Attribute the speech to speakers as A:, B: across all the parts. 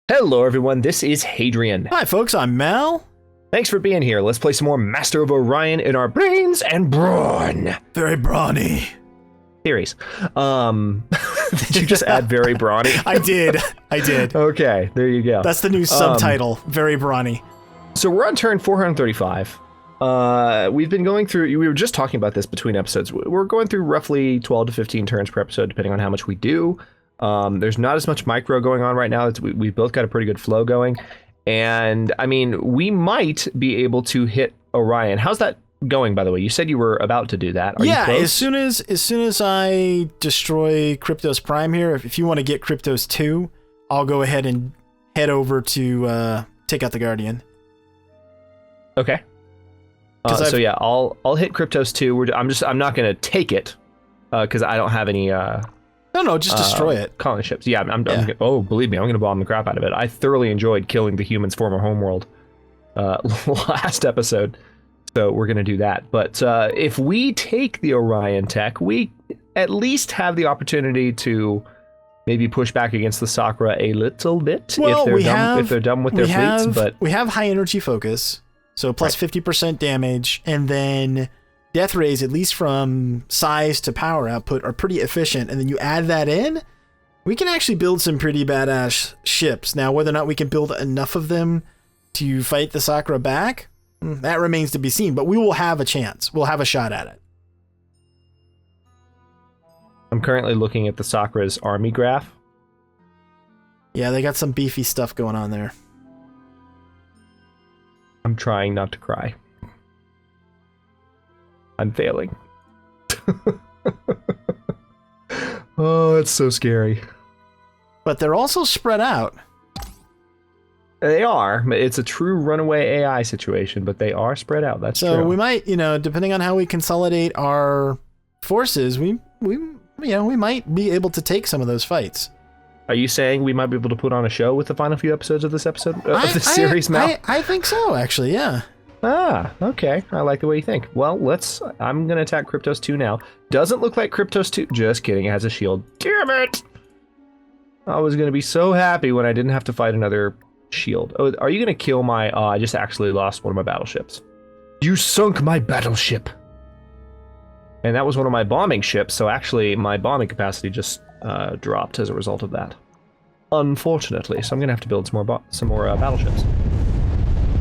A: Hello everyone, this is Hadrian.
B: Hi folks, I'm Mal.
A: Thanks for being here. Let's play some more Master of Orion in our brains and brawn
B: Very brawny.
A: series. Did you just add very brawny?
B: I did.
A: Okay, there you go.
B: That's the new subtitle, very brawny.
A: So we're on turn 435. We've been going through, we were just talking about this between episodes. We're going through roughly 12 to 15 turns per episode, depending on how much we do. There's not as much micro going on right now. We've both got a pretty good flow going. And I mean, we might be able to hit Orion. How's that going, by the way? You said you were about to do that. Are you close?
B: as soon as I destroy Kryptos Prime here, if you want to get Kryptos 2, I'll go ahead and head over to take out the Guardian.
A: Okay. So yeah, I'll hit Kryptos 2. I'm not gonna take it because I don't have any.
B: No, just destroy it.
A: Colony ships. Yeah, oh, believe me, I'm gonna bomb the crap out of it. I thoroughly enjoyed killing the humans' former homeworld last episode, so we're gonna do that. But if we take the Orion tech, we at least have the opportunity to maybe push back against the Sakura a little bit
B: Well,
A: if they're done with their fleets. But
B: we have high energy focus, so plus 50% damage, and then death rays, at least from size to power output, are pretty efficient. And then you add that in, we can actually build some pretty badass ships. Now, whether or not we can build enough of them to fight the Sakura back, that remains to be seen. But we will have a chance. We'll have a shot at it.
A: I'm currently looking at the Sakura's army graph.
B: Yeah, they got some beefy stuff going on there.
A: I'm trying not to cry. I'm failing. Oh, it's so scary.
B: But they're also spread out.
A: They are. It's a true runaway AI situation, but they are spread out. That's true.
B: So we might, depending on how we consolidate our forces, we might be able to take some of those fights.
A: Are you saying we might be able to put on a show with the final few episodes of this series, Mal?
B: I think so, actually, yeah.
A: Ah, okay. I like the way you think. Well, I'm going to attack Kryptos 2 now. Doesn't look like Kryptos 2. Just kidding. It has a shield. Damn it! I was going to be so happy when I didn't have to fight another shield. Oh, are you going to kill my... I just actually lost one of my battleships. You sunk my battleship! And that was one of my bombing ships, so actually my bombing capacity just dropped as a result of that. Unfortunately, so I'm going to have to build some more battleships.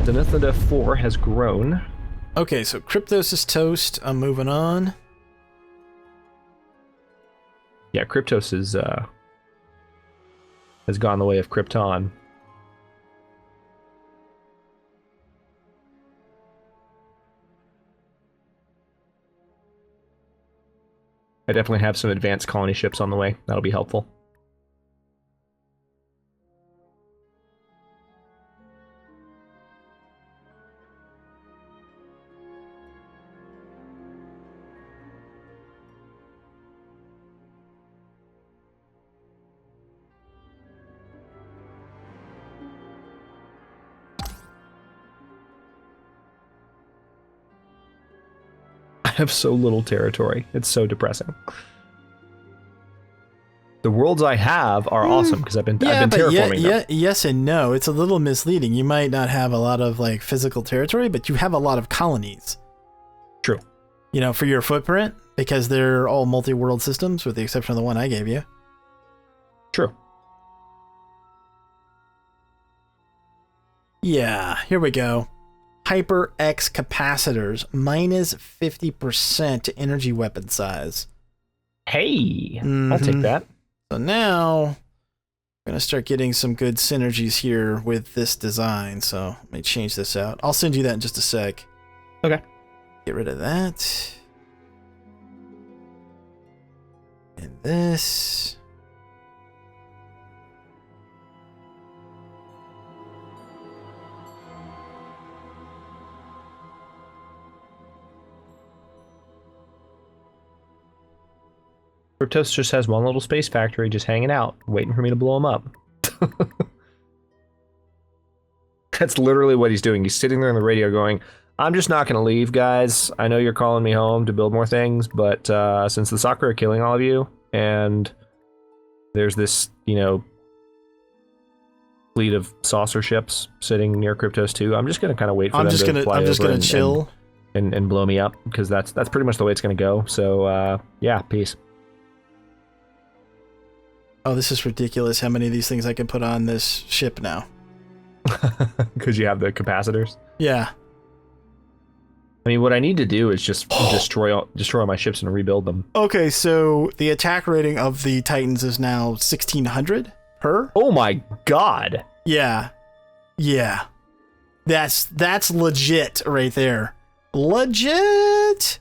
A: The Nithida 4 has grown.
B: Okay, so Kryptos is toast. I'm moving on.
A: Yeah, Kryptos has gone the way of Krypton. I definitely have some advanced colony ships on the way. That'll be helpful. I have so little territory. It's so depressing. The worlds I have are awesome because I've been terraforming them.
B: Yes and no. It's a little misleading. You might not have a lot of physical territory, but you have a lot of colonies.
A: True.
B: For your footprint, because they're all multi-world systems, with the exception of the one I gave you.
A: True.
B: Yeah, here we go. Hyper X capacitors, minus 50% to energy weapon size.
A: Hey, I'll take that.
B: So now, I'm going to start getting some good synergies here with this design. So let me change this out. I'll send you that in just a sec.
A: Okay.
B: Get rid of that. And this.
A: Kryptos just has one little space factory just hanging out, waiting for me to blow him up. That's literally what he's doing. He's sitting there on the radio going, I'm just not going to leave, guys. I know you're calling me home to build more things, but since the Sakura are killing all of you, and there's this, you know, fleet of saucer ships sitting near Kryptos 2. I'm just going to kind of wait for them to fly over
B: gonna chill
A: and blow me up, because that's pretty much the way it's going to go. So yeah, peace.
B: Oh, this is ridiculous how many of these things I can put on this ship now.
A: Because you have the capacitors.
B: Yeah.
A: I mean, what I need to do is just destroy all my ships and rebuild them.
B: Okay, so the attack rating of the Titans is now 1600 per.
A: Oh my god.
B: Yeah. Yeah. That's legit right there. Legit.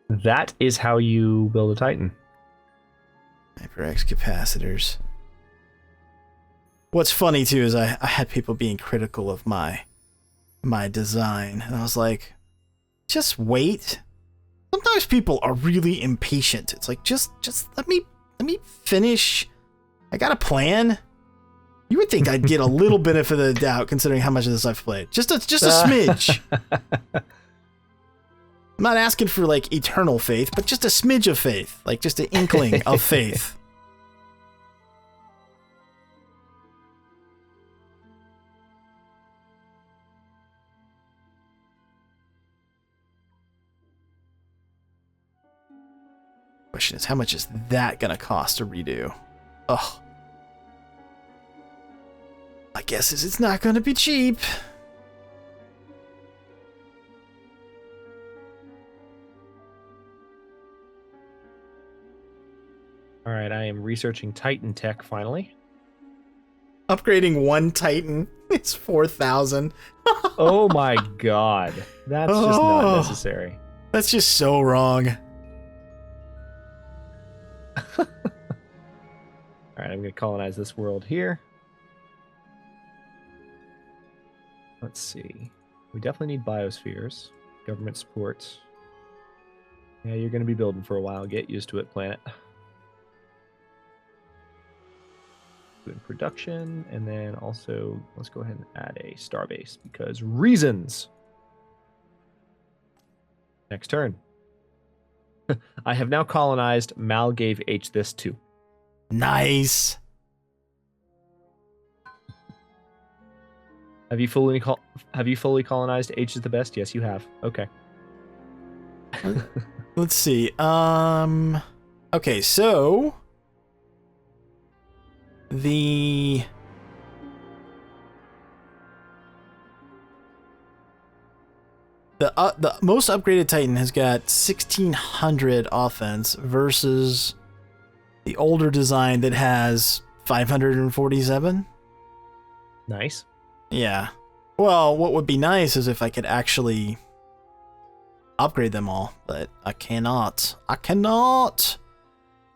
A: That is how you build a Titan.
B: HyperX capacitors. What's funny too is I had people being critical of my design, and I was like, just wait. Sometimes people are really impatient. It's like, just let me finish. I got a plan. You would think I'd get a little benefit of the doubt considering how much of this I've played. Just a smidge. I'm not asking for like eternal faith, but just a smidge of faith, like just an inkling of faith. Question is, how much is that gonna cost to redo? Ugh. My guess is it's not gonna be cheap.
A: All right, I am researching Titan tech finally.
B: Upgrading one Titan is 4,000.
A: Oh my god. That's just not necessary.
B: That's just so wrong.
A: All right, I'm going to colonize this world here. Let's see. We definitely need biospheres. Government support. Yeah, you're going to be building for a while. Get used to it, planet. Doing production, and then also let's go ahead and add a starbase because reasons. Next turn. I have now colonized. Mal gave H this too.
B: Nice.
A: Have you fully colonized? H is the best. Yes, you have. Okay.
B: Let's see. Okay, so the most upgraded Titan has got 1600 offense versus the older design that has 547.
A: Nice.
B: Yeah. Well, what would be nice is if I could actually upgrade them all, but I cannot. I cannot.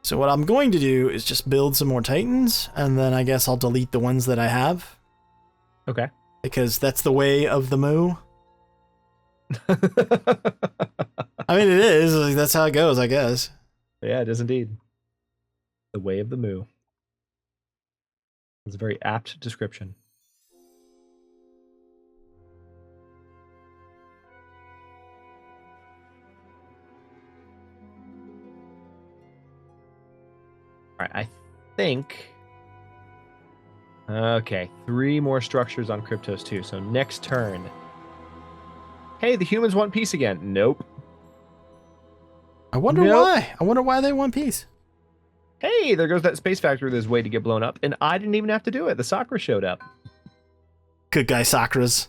B: So what I'm going to do is just build some more Titans, and then I guess I'll delete the ones that I have.
A: Okay.
B: Because that's the way of the moo. I mean, it is. Like, that's how it goes, I guess.
A: Yeah, it is indeed. The way of the moo. It's a very apt description. All right, I think... Okay, 3 more structures on Kryptos 2. So next turn... Hey, the humans want peace again. Nope.
B: I wonder why. I wonder why they want peace.
A: Hey, there goes that space factory that's waiting to get blown up, and I didn't even have to do it. The Sakura showed up.
B: Good guy, Sakuras.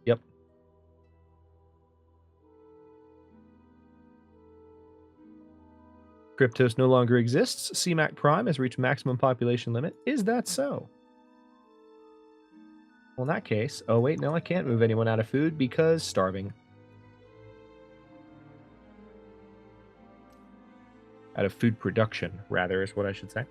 A: Yep. Kryptos no longer exists. CMAC Prime has reached maximum population limit. Is that so? Well, in that case... Oh, wait, no, I can't move anyone out of food because starving. Out of food production, rather, is what I should say.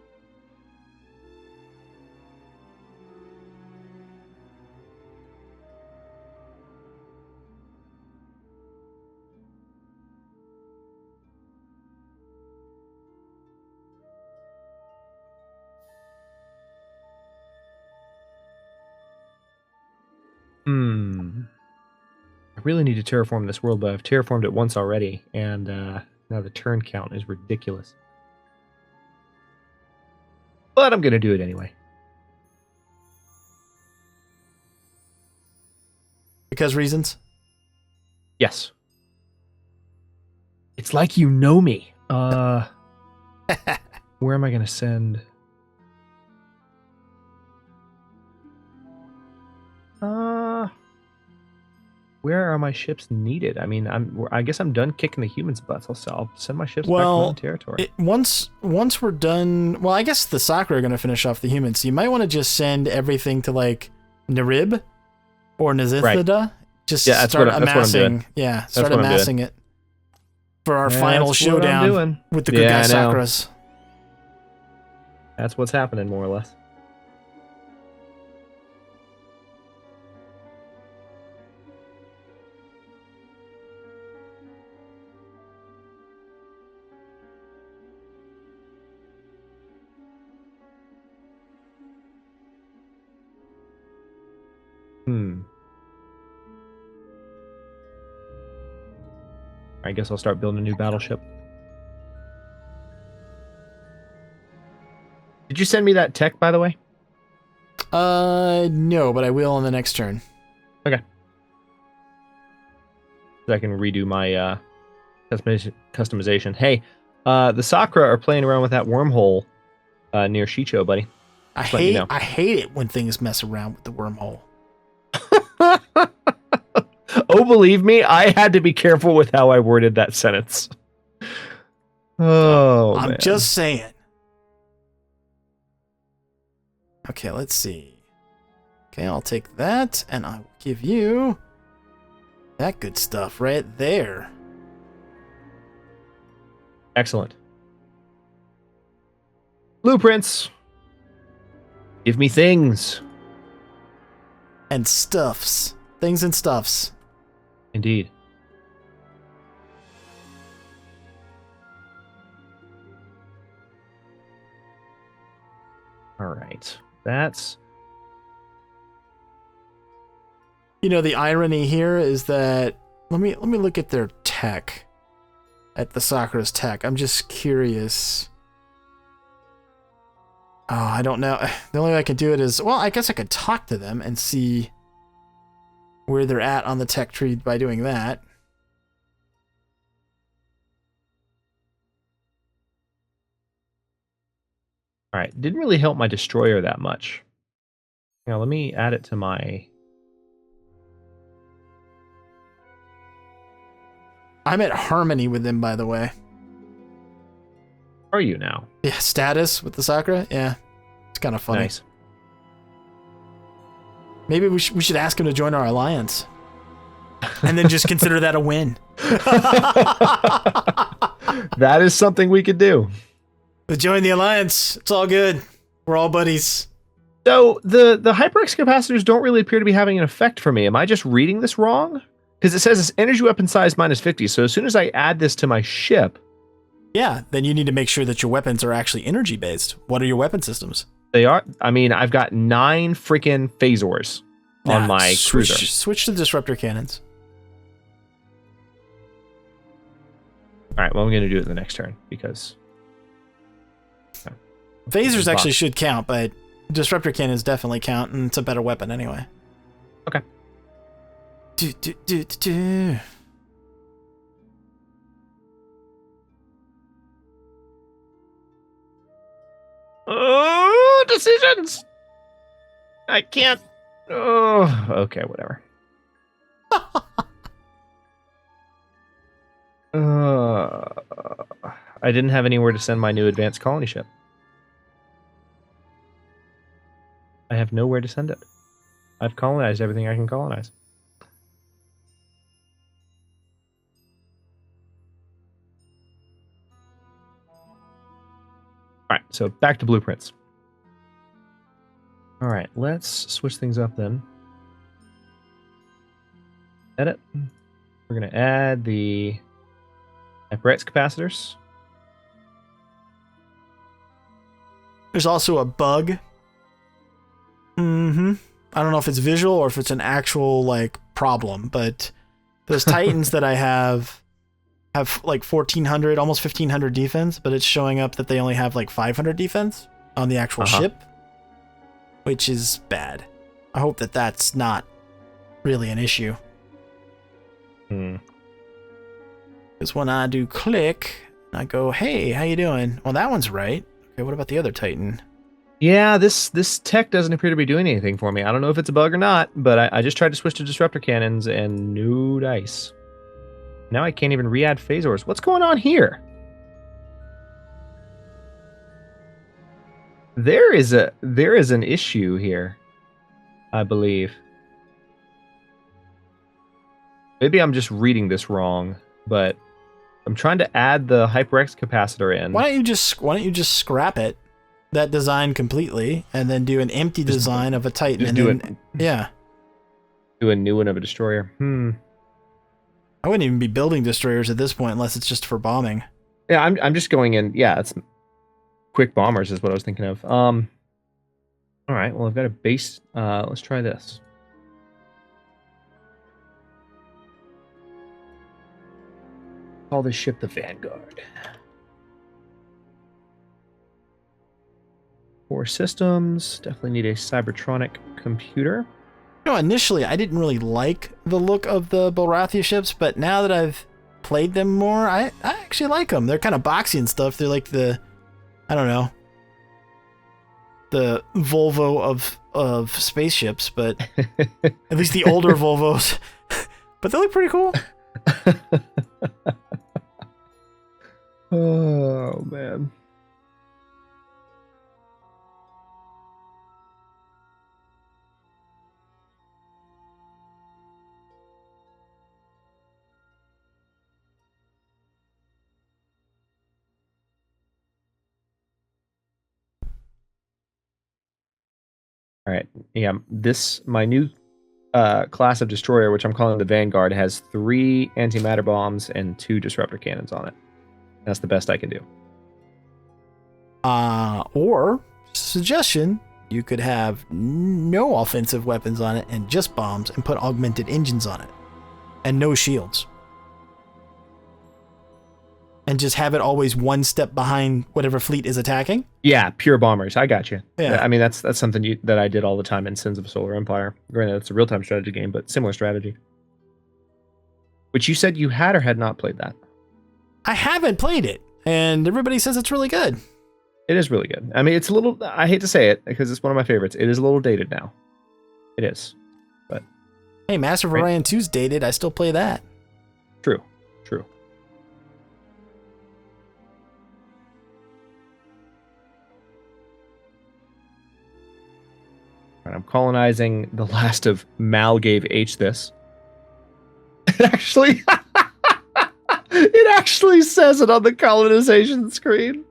A: I really need to terraform this world, but I've terraformed it once already, and now the turn count is ridiculous. But I'm going to do it anyway.
B: Because reasons?
A: Yes. It's like you know me. Where am I gonna send? Where are my ships needed? I mean, I guess I'm done kicking the humans' butts. I'll send my ships back to my own territory.
B: Once we're done, well, I guess the Sakura are going to finish off the humans. So you might want to just send everything to like Narib or Nazithida.
A: Right.
B: Just
A: yeah,
B: start amassing.
A: That's what I'm doing.
B: Yeah, start amassing it for our final showdown with the good guy Sakuras.
A: That's what's happening, more or less. I guess I'll start building a new battleship. Did you send me that tech, by the way?
B: No, but I will on the next turn.
A: Okay. So I can redo my customization. Hey, the Sakura are playing around with that wormhole near Shicho, buddy.
B: I hate it when things mess around with the wormhole.
A: Oh, believe me, I had to be careful with how I worded that sentence. Oh,
B: I'm
A: man.
B: just saying. Okay, let's see. Okay, I'll take that, and I will give you that good stuff right there.
A: Excellent. Blueprints. Give me things.
B: And stuffs. Things and stuffs.
A: Indeed. All right. That's...
B: You know, the irony here is that... Let me look at their tech. At the Sakura's tech. I'm just curious. Oh, I don't know. The only way I can do it is... Well, I guess I could talk to them and see where they're at on the tech tree by doing that.
A: All right. Didn't really help my destroyer that much. Now, let me add it to my...
B: I'm at harmony with them, by the way.
A: Are you now?
B: Yeah, status with the Sakura? Yeah. It's kind of funny.
A: Nice.
B: Maybe we should ask him to join our alliance. And then just consider that a win.
A: That is something we could do.
B: But join the alliance. It's all good. We're all buddies.
A: So the HyperX capacitors don't really appear to be having an effect for me. Am I just reading this wrong? Because it says it's energy weapon size minus 50. So as soon as I add this to my ship...
B: Yeah, then you need to make sure that your weapons are actually energy based. What are your weapon systems?
A: They are. I mean, I've got 9 freaking phasors on my cruiser.
B: Switch to disruptor cannons.
A: All right, well, I'm going to do it in the next turn because...
B: Phasers actually should count, but disruptor cannons definitely count, and it's a better weapon anyway.
A: Okay. Oh, decisions! I can't... Oh, okay, whatever. I didn't have anywhere to send my new advanced colony ship. I have nowhere to send it. I've colonized everything I can colonize. All right, so back to blueprints. All right, let's switch things up then. Edit. We're going to add the HyperX capacitors.
B: There's also a bug. I don't know if it's visual or if it's an actual like problem, but those Titans that I have like 1,400, almost 1,500 defense, but it's showing up that they only have like 500 defense on the actual ship, which is bad. I hope that that's not really an issue. Because when I do click, I go, hey, how you doing? Well, that one's right. Okay, what about the other Titan?
A: Yeah, this tech doesn't appear to be doing anything for me. I don't know if it's a bug or not, but I just tried to switch to disruptor cannons and no dice. Now I can't even re-add phasors. What's going on here? There is an issue here, I believe. Maybe I'm just reading this wrong, but I'm trying to add the HyperX capacitor in.
B: Why don't you just scrap it, that design completely, and then do an empty design of a Titan, and then
A: do a new one of a destroyer.
B: I wouldn't even be building destroyers at this point unless it's just for bombing.
A: Yeah, I'm just going in. Yeah, it's quick bombers is what I was thinking of. All right, well I've got a base. Let's try this. Call this ship the Vanguard. 4 systems. Definitely need a Cybertronic computer.
B: You know, initially I didn't really like the look of the Bulrathi ships, but now that I've played them more, I actually like them. They're kind of boxy and stuff. They're like the, I don't know, the Volvo of spaceships, but at least the older Volvos. But they look pretty cool.
A: Oh, man. All right. Yeah, my new class of destroyer, which I'm calling the Vanguard, has 3 antimatter bombs and 2 disruptor cannons on it. That's the best I can do.
B: Or, suggestion, you could have no offensive weapons on it and just bombs and put augmented engines on it. And no shields. And just have it always one step behind whatever fleet is attacking?
A: Yeah, pure bombers. I got you.
B: Yeah.
A: I mean, that's something that I did all the time in Sins of Solar Empire. Granted, it's a real-time strategy game, but similar strategy. Which you said you had or had not played that?
B: I haven't played it, and everybody says it's really good.
A: It is really good. I mean, it's a little... I hate to say it, because it's one of my favorites. It is a little dated now. It is. But...
B: Hey, Master of Orion II's dated. I still play that.
A: True. I'm colonizing the last of Mal gave H this. It actually says it on the colonization screen.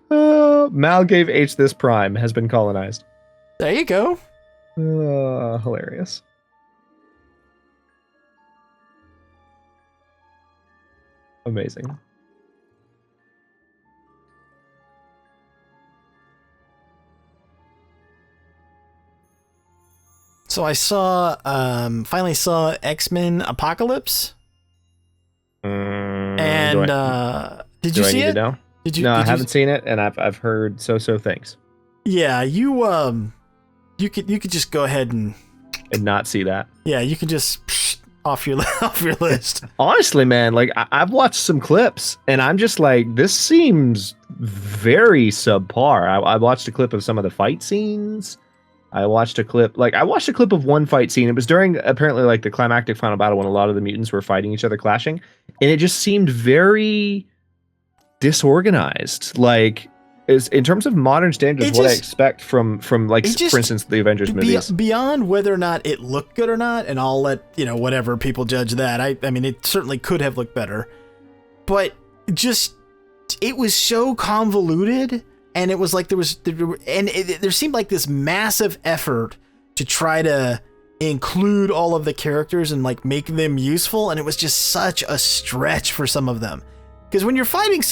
A: Mal gave H this prime has been colonized.
B: There you go.
A: Hilarious. Amazing.
B: So I finally saw X-Men Apocalypse. And did you see it?
A: No, I haven't seen it, and I've heard so things.
B: Yeah, you could just go ahead and
A: not see that.
B: Yeah, you can just off your list.
A: Honestly, man, like I've watched some clips, and I'm just like, this seems very subpar. I watched a clip of some of the fight scenes. I watched a clip of one fight scene. It was during apparently like the climactic final battle when a lot of the mutants were fighting each other, clashing, and it just seemed very disorganized. Like, is in terms of modern standards, what I expect from like, for instance, the Avengers movies.
B: Beyond whether or not it looked good or not, and I'll let whatever people judge that. I mean, it certainly could have looked better, but it was so convoluted. And it was like there seemed like this massive effort to try to include all of the characters and like make them useful, and it was just such a stretch for some of them. Because when you're fighting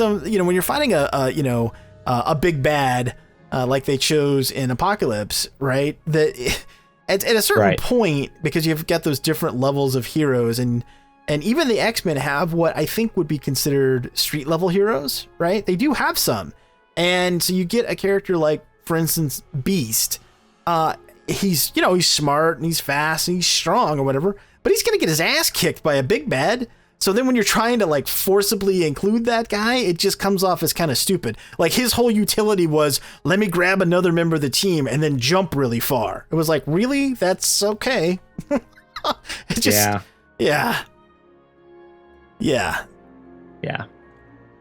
B: a big bad like they chose in Apocalypse, right? That at a certain point, because you've got those different levels of heroes, and even the X-Men have what I think would be considered street level heroes, right? They do have some. And so you get a character like, for instance, Beast. he's, you know, he's smart and he's fast and he's strong or whatever, but he's going to get his ass kicked by a big bad. So then when you're trying to like forcibly include that guy, it just comes off as kind of stupid. Like his whole utility was, let me grab another member of the team and then jump really far. It was like, really? That's okay. It just, yeah.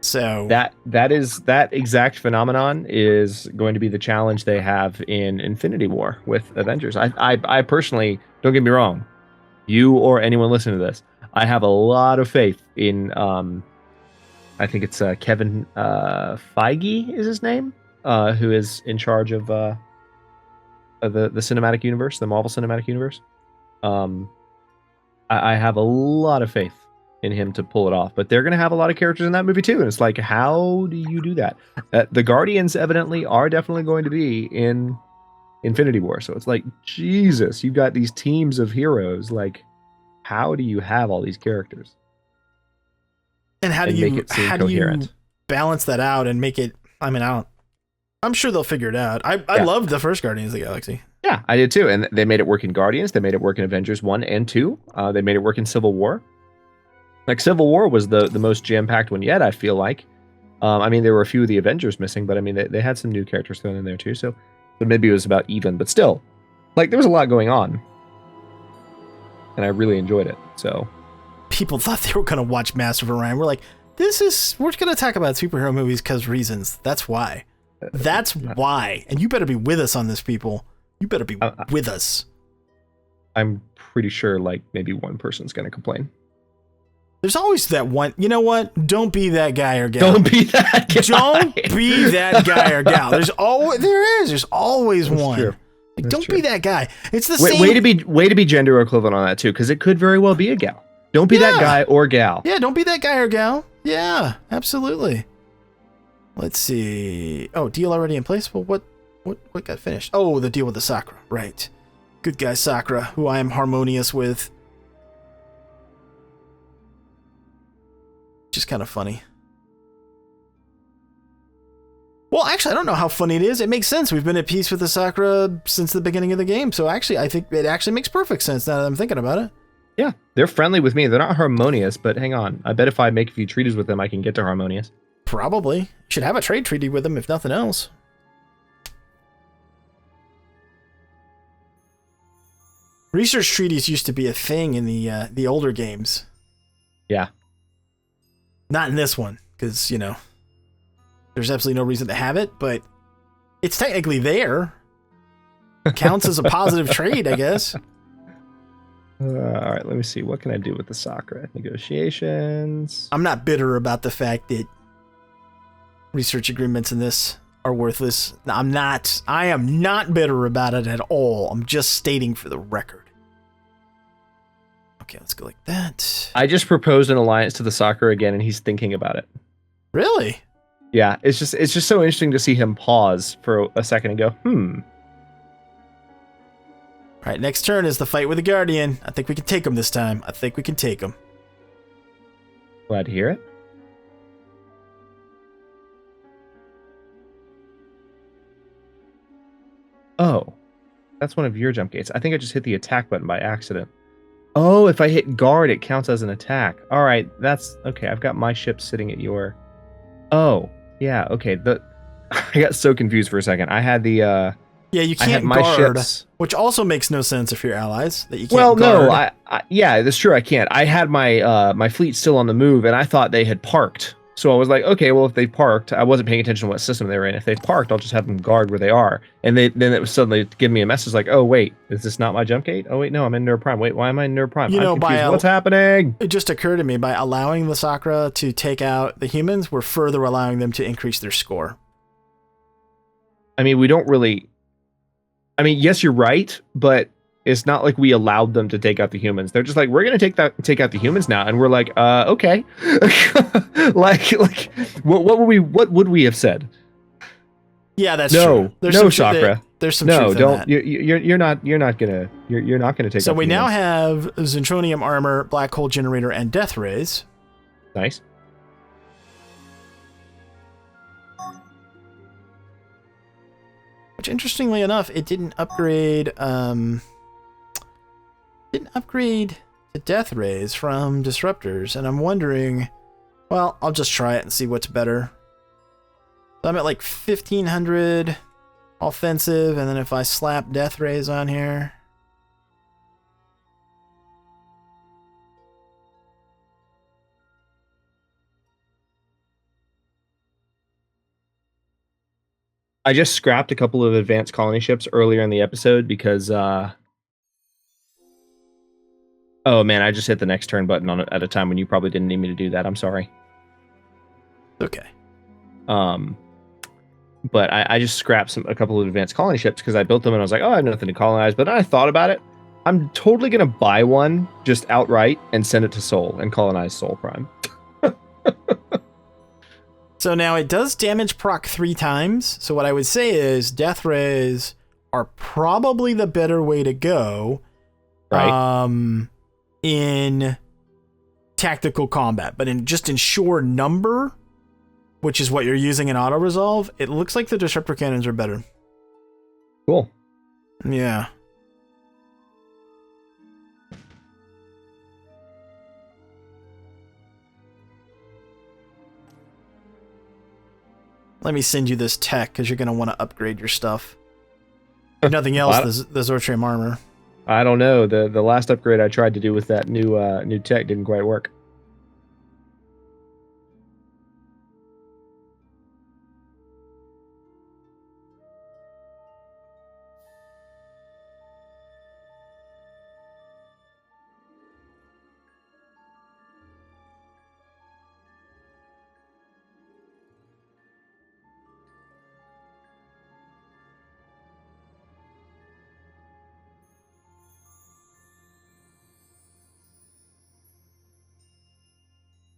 B: So
A: that exact phenomenon is going to be the challenge they have in Infinity War with Avengers. I personally, don't get me wrong, you or anyone listening to this, I have a lot of faith in I think it's Kevin Feige is his name, who is in charge of the cinematic universe, the Marvel Cinematic Universe. I have a lot of faith in him to pull it off, but they're going to have a lot of characters in that movie too, and it's like, how do you do that? The Guardians evidently are definitely going to be in Infinity War, so it's like, Jesus, you've got these teams of heroes. Like, how do you have all these characters?
B: And how do you balance that out and make it? I mean, I'm sure they'll figure it out. I loved the first Guardians of the Galaxy. Yeah,
A: I did too, and they made it work in Guardians. They made it work in Avengers 1 and 2. They made it work in Civil War. Like, Civil War was the most jam-packed one yet, I feel like. I mean, there were a few of the Avengers missing, but I mean, they had some new characters thrown in there too, so maybe it was about even, but still, like, there was a lot going on. And I really enjoyed it, so.
B: People thought they were going to watch Master of Orion. We're like, we're going to talk about superhero movies because reasons. That's why. That's why. And you better be with us on this, people. You better be with us.
A: I'm pretty sure, like, maybe one person's going to complain.
B: There's always that one. You know what? Don't be that guy or gal.
A: Don't be that guy.
B: Don't be that guy or gal. There's always
A: That's
B: one.
A: True.
B: Like, don't be that guy. It's the
A: same. Way to be gender equivalent on that too, because it could very well be a gal. Don't be that guy or gal.
B: Yeah, don't be that guy or gal. Yeah, absolutely. Let's see. Oh, deal already in place. Well, what got finished? Oh, the deal with the Sakura. Right. Good guy Sakura, who I am harmonious with. Just kind of funny. Well, actually, I don't know how funny it is. It makes sense. We've been at peace with the Sakura since the beginning of the game. So actually, I think it actually makes perfect sense now that I'm thinking about it.
A: Yeah, they're friendly with me. They're not harmonious, but hang on. I bet if I make a few treaties with them, I can get to harmonious.
B: Probably. Should have a trade treaty with them, if nothing else. Research treaties used to be a thing in the older games.
A: Yeah.
B: Not in this one, because, you know, there's absolutely no reason to have it, but it's technically there. Counts as a positive trade, I guess.
A: All right, let me see. What can I do with the Sakura? Negotiations.
B: I'm not bitter about the fact that research agreements in this are worthless. I am not bitter about it at all. I'm just stating for the record. Okay, let's go like that.
A: I just proposed an alliance to the Sakura again, and he's thinking about it.
B: Really?
A: Yeah, it's just so interesting to see him pause for a second and go,
B: All right, next turn is the fight with the Guardian. I think we can take him this time. I think we can take him.
A: Glad to hear it. Oh, that's one of your jump gates. I think I just hit the attack button by accident. Oh, if I hit guard, it counts as an attack. All right, that's okay. I've got my ship sitting at your. Oh, yeah. Okay. I got so confused for a second. I had the.
B: Yeah, you can't guard, which also makes no sense if you're allies that you can't guard.
A: Well, no, yeah, that's true. I can't. I had my my fleet still on the move, and I thought they had parked. So I was like, okay, well, if they parked, I wasn't paying attention to what system they were in. If they parked, I'll just have them guard where they are. And then it was suddenly giving me a message like, oh, wait, is this not my jump gate? Oh, wait, no, I'm in Nerd Prime. Wait, why am I in Nerd Prime? I'm confused. What's happening?
B: It just occurred to me, by allowing the Sakura to take out the humans, we're further allowing them to increase their score.
A: I mean, we don't really... I mean, yes, you're right, but it's not like we allowed them to take out the humans. They're just like, we're going to take out the humans now. And we're like, okay. like, what would we have said?
B: Yeah, that's true.
A: No, Sakura.
B: There's some truth in that.
A: You're not gonna take out.
B: So we now have Zentronium armor, black hole generator, and death rays.
A: Nice.
B: Which, interestingly enough, it didn't upgrade. Didn't upgrade to death rays from disruptors, and I'm wondering. Well, I'll just try it and see what's better. So I'm at like 1500 offensive, and then if I slap death rays on here.
A: I just scrapped a couple of advanced colony ships earlier in the episode because, oh man, I just hit the next turn button on it at a time when you probably didn't need me to do that. I'm sorry.
B: Okay.
A: But I just scrapped a couple of advanced colony ships because I built them and I was like, oh, I have nothing to colonize. But then I thought about it. I'm totally going to buy one just outright and send it to Sol and colonize Sol Prime.
B: So now it does damage proc 3 times. So what I would say is death rays are probably the better way to go.
A: Right.
B: In tactical combat, but in sheer number, which is what you're using in auto resolve, it looks like the disruptor cannons are better.
A: Cool.
B: Yeah. Let me send you this tech because you're going to want to upgrade your stuff. If nothing else, the Zortrium armor.
A: I don't know. The last upgrade I tried to do with that new tech didn't quite work.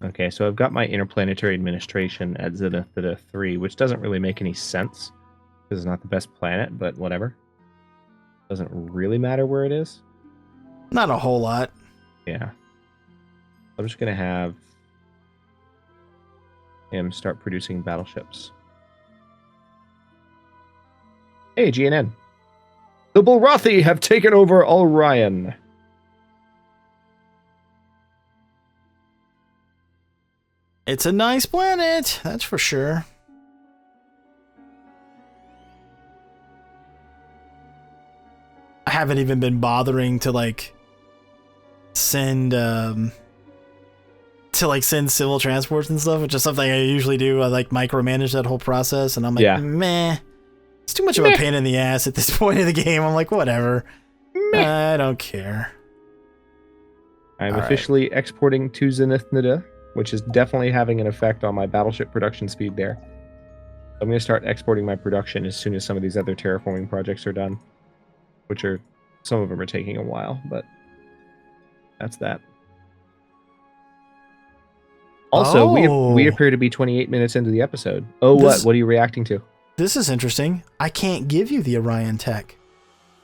A: Okay, so I've got my interplanetary administration at Zenith Theta 3, which doesn't really make any sense because it's not the best planet, but whatever. Doesn't really matter where it is.
B: Not a whole lot.
A: Yeah. I'm just going to have him start producing battleships. Hey, GNN. The Bulrathi have taken over Orion.
B: It's a nice planet, that's for sure. I haven't even been bothering to send civil transports and stuff, which is something I usually do. I micromanage that whole process, and I'm like, meh. It's too much of a pain in the ass at this point in the game. I'm like, whatever. I don't care.
A: I'm officially exporting to Zenith Theta, which is definitely having an effect on my battleship production speed there. I'm going to start exporting my production as soon as some of these other terraforming projects are done, which are, some of them are taking a while, but that's that. Also, we appear to be 28 minutes into the episode. Oh, what? What are you reacting to?
B: This is interesting. I can't give you the Orion tech.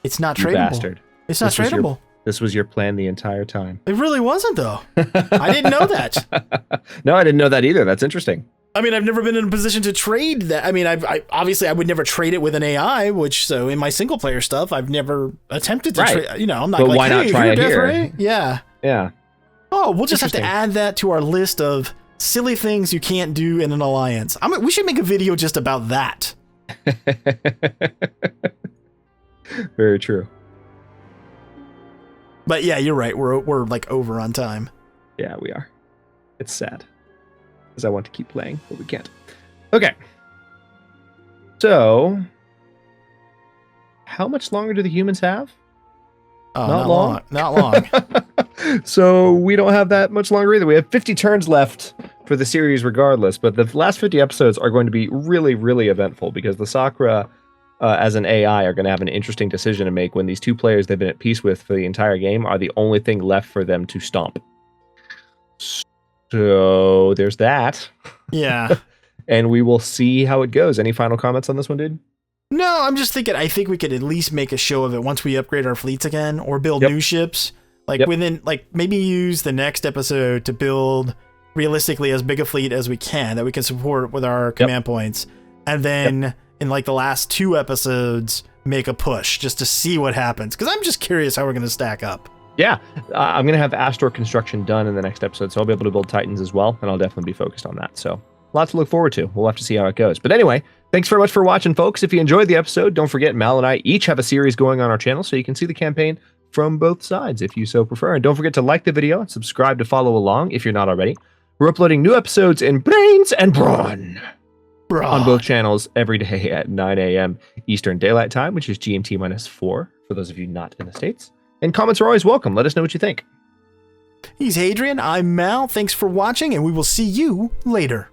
B: It's not
A: You
B: tradable.
A: bastard.
B: It's not tradable.
A: This was your plan the entire time.
B: It really wasn't, though. I didn't know that.
A: No, I didn't know that either. That's interesting.
B: I mean, I've never been in a position to trade that. I mean, I obviously I would never trade it with an AI, so in my single player stuff, I've never attempted to trade. You know, I'm not
A: but
B: like,
A: why not try it here?
B: Ray? Yeah.
A: Yeah.
B: Oh, we'll just have to add that to our list of silly things you can't do in an alliance. We should make a video just about that.
A: Very true.
B: But yeah, you're right. We're like over on time.
A: Yeah, we are. It's sad. Because I want to keep playing, but we can't. Okay. So, how much longer do the humans have?
B: Oh, not long. Not long.
A: So we don't have that much longer either. We have 50 turns left for the series regardless, but the last 50 episodes are going to be really, really eventful because the Sakura as an AI are going to have an interesting decision to make when these two players they've been at peace with for the entire game are the only thing left for them to stomp. So there's that.
B: Yeah.
A: And we will see how it goes. Any final comments on this one, dude?
B: No, I'm just thinking, I think we could at least make a show of it once we upgrade our fleets again or build new ships. Within, maybe use the next episode to build realistically as big a fleet as we can that we can support with our command points. And then in like the last 2 episodes make a push just to see what happens, because I'm just curious how we're going to stack up.
A: Yeah, I'm going to have Astor construction done in the next episode, so I'll be able to build Titans as well, and I'll definitely be focused on that. So lots to look forward to. We'll have to see how it goes. But anyway, thanks very much for watching, folks. If you enjoyed the episode, don't forget Mal and I each have a series going on our channel, so you can see the campaign from both sides if you so prefer. And don't forget to like the video and subscribe to follow along if you're not already. We're uploading new episodes in Brains and Brawn on both channels every day at 9 a.m. Eastern Daylight Time, which is GMT -4 for those of you not in the States. And comments are always welcome. Let us know what you think.
B: He's Hadrian, I'm Mal. Thanks for watching, and we will see you later.